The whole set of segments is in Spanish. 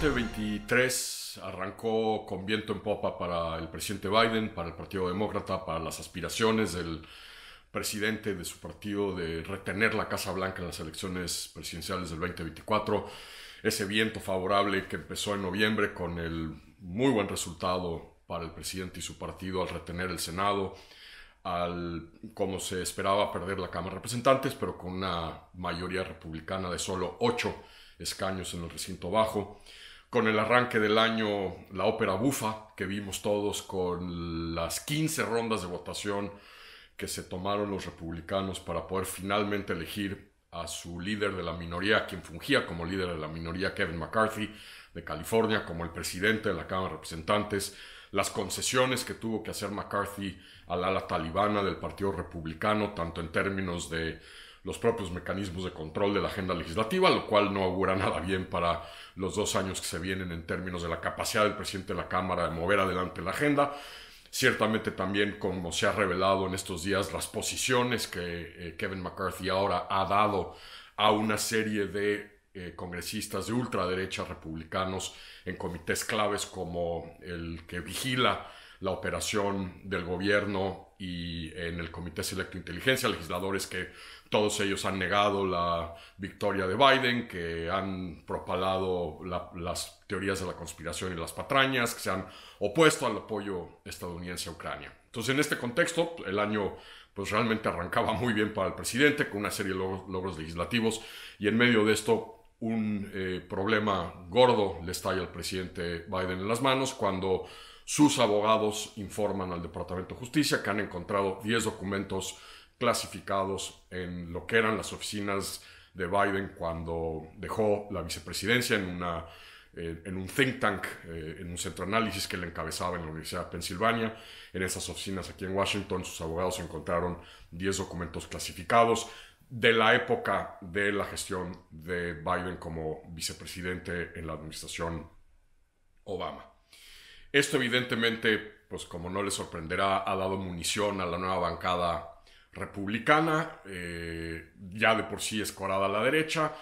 2023 arrancó con viento en popa para el presidente Biden, para el Partido Demócrata, para las aspiraciones del presidente de su partido de retener la Casa Blanca en las elecciones presidenciales del 2024. Ese viento favorable que empezó en noviembre con el muy buen resultado para el presidente y su partido al retener el Senado, como se esperaba, perder la Cámara de Representantes, pero con una mayoría republicana de solo 8 escaños en el recinto bajo. Con el arranque del año, la ópera bufa que vimos todos con las 15 rondas de votación que se tomaron los republicanos para poder finalmente elegir a su líder de la minoría, quien fungía como líder de la minoría, Kevin McCarthy, de California, como el presidente de la Cámara de Representantes, las concesiones que tuvo que hacer McCarthy al ala talibana del Partido Republicano, tanto en términos de los propios mecanismos de control de la agenda legislativa, lo cual no augura nada bien para los 2 años que se vienen en términos de la capacidad del presidente de la Cámara de mover adelante la agenda. Ciertamente también, como se ha revelado en estos días, las posiciones que Kevin McCarthy ahora ha dado a una serie de congresistas de ultraderecha republicanos en comités claves como el que vigila la operación del gobierno y en el Comité Selecto de Inteligencia, legisladores que todos ellos han negado la victoria de Biden, que han propalado las teorías de la conspiración y las patrañas, que se han opuesto al apoyo estadounidense a Ucrania. Entonces, en este contexto, el año pues realmente arrancaba muy bien para el presidente, con una serie de logros legislativos, y en medio de esto un problema gordo le estalla al presidente Biden en las manos cuando sus abogados informan al Departamento de Justicia que han encontrado 10 documentos clasificados en lo que eran las oficinas de Biden cuando dejó la vicepresidencia en un think tank, en un centro de análisis que le encabezaba en la Universidad de Pensilvania. En esas oficinas aquí en Washington, sus abogados encontraron 10 documentos clasificados de la época de la gestión de Biden como vicepresidente en la administración Obama. Esto evidentemente, pues como no les sorprenderá, ha dado munición a la nueva bancada republicana, ya de por sí escorada a la derecha,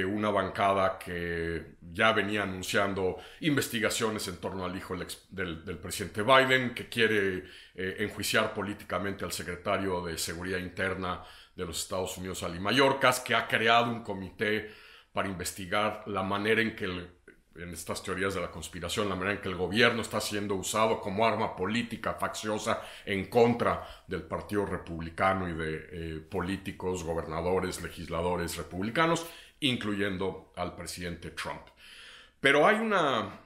una bancada que ya venía anunciando investigaciones en torno al hijo del presidente Biden, que quiere enjuiciar políticamente al secretario de Seguridad Interna de los Estados Unidos, Ali Mayorkas, que ha creado un comité para investigar la manera en que en estas teorías de la conspiración, la manera en que el gobierno está siendo usado como arma política facciosa en contra del Partido Republicano y de políticos, gobernadores, legisladores republicanos, incluyendo al presidente Trump. Pero hay una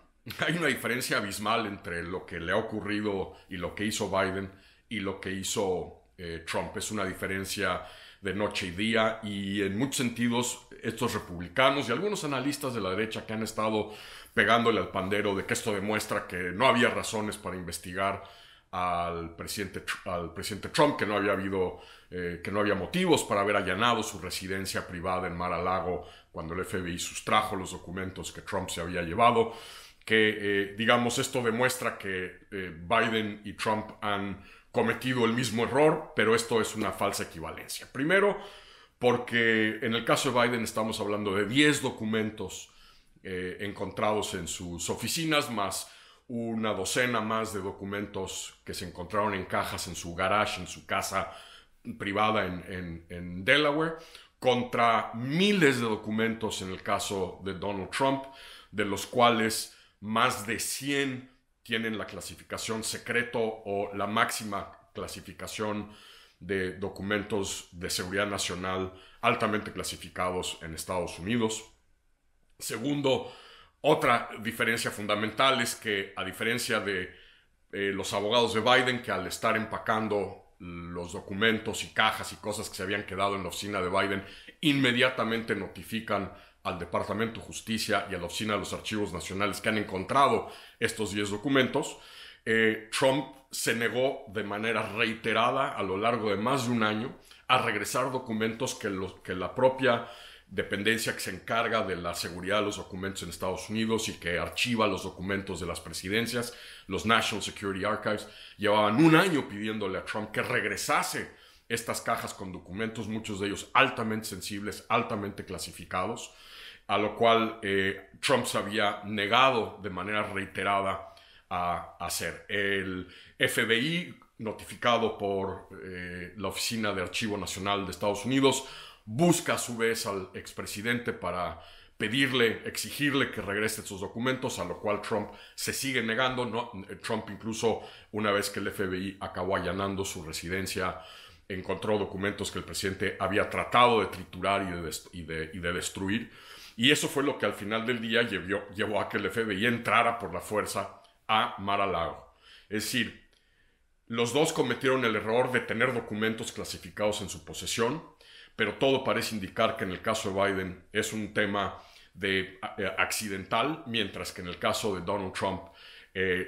diferencia abismal entre lo que le ha ocurrido y lo que hizo Biden y lo que hizo Trump. Es una diferencia de noche y día, y en muchos sentidos estos republicanos y algunos analistas de la derecha que han estado pegándole al pandero de que esto demuestra que no había razones para investigar al presidente Trump, que no había motivos para haber allanado su residencia privada en Mar-a-Lago cuando el FBI sustrajo los documentos que Trump se había llevado, que digamos esto demuestra que Biden y Trump han cometido el mismo error, pero esto es una falsa equivalencia. Primero, porque en el caso de Biden estamos hablando de 10 documentos encontrados en sus oficinas, más una docena más de documentos que se encontraron en cajas en su garage, en su casa privada en Delaware, contra miles de documentos en el caso de Donald Trump, de los cuales más de 100 tienen la clasificación secreto o la máxima clasificación de documentos de seguridad nacional altamente clasificados en Estados Unidos. Segundo, otra diferencia fundamental es que, a diferencia de los abogados de Biden, que al estar empacando los documentos y cajas y cosas que se habían quedado en la oficina de Biden, inmediatamente notifican al Departamento de Justicia y a la Oficina de los Archivos Nacionales que han encontrado estos 10 documentos. Trump se negó de manera reiterada a lo largo de más de un año a regresar documentos que la propia dependencia que se encarga de la seguridad de los documentos en Estados Unidos y que archiva los documentos de las presidencias, los National Security Archives, llevaban un año pidiéndole a Trump que regresase estas cajas con documentos, muchos de ellos altamente sensibles, altamente clasificados. a lo cual Trump se había negado de manera reiterada a hacer. El FBI, notificado por la Oficina de Archivo Nacional de Estados Unidos, busca a su vez al expresidente para exigirle que regrese esos documentos, a lo cual Trump se sigue negando. Trump incluso, una vez que el FBI acabó allanando su residencia, encontró documentos que el presidente había tratado de triturar y de destruir. Y eso fue lo que al final del día llevó a que el FBI entrara por la fuerza a Mar-a-Lago. Es decir, los dos cometieron el error de tener documentos clasificados en su posesión, pero todo parece indicar que en el caso de Biden es un tema accidental, mientras que en el caso de Donald Trump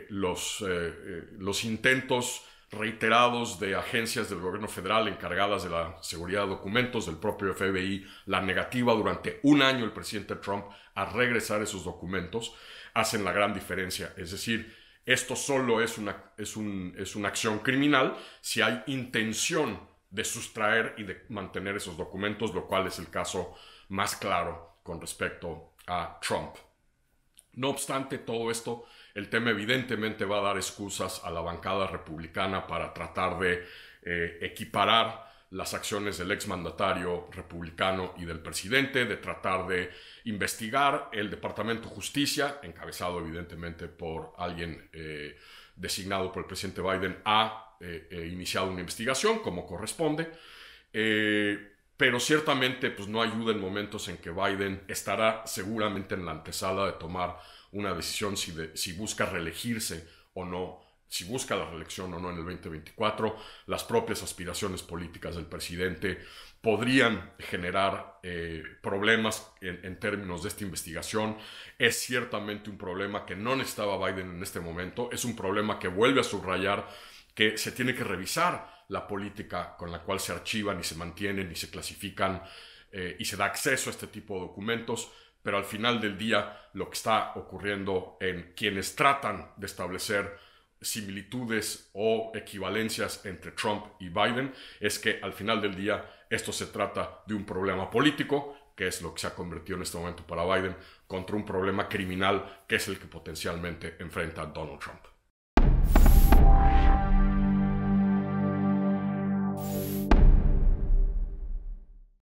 los intentos reiterados de agencias del gobierno federal encargadas de la seguridad de documentos, del propio FBI, la negativa durante un año del presidente Trump a regresar esos documentos, hacen la gran diferencia. Es decir, esto solo es una acción criminal si hay intención de sustraer y de mantener esos documentos, lo cual es el caso más claro con respecto a Trump. No obstante todo esto, el tema evidentemente va a dar excusas a la bancada republicana para tratar de equiparar las acciones del exmandatario republicano y del presidente, de tratar de investigar. El Departamento de Justicia, encabezado evidentemente por alguien designado por el presidente Biden, ha iniciado una investigación como corresponde, pero ciertamente pues, no ayuda en momentos en que Biden estará seguramente en la antesala de tomar una decisión si busca reelegirse o no, si busca la reelección o no en el 2024. Las propias aspiraciones políticas del presidente podrían generar problemas en términos de esta investigación. Es ciertamente un problema que no necesitaba Biden en este momento, es un problema que vuelve a subrayar que se tiene que revisar la política con la cual se archivan y se mantienen y se clasifican y se da acceso a este tipo de documentos, pero al final del día lo que está ocurriendo en quienes tratan de establecer similitudes o equivalencias entre Trump y Biden es que al final del día esto se trata de un problema político, que es lo que se ha convertido en este momento para Biden, contra un problema criminal que es el que potencialmente enfrenta Donald Trump.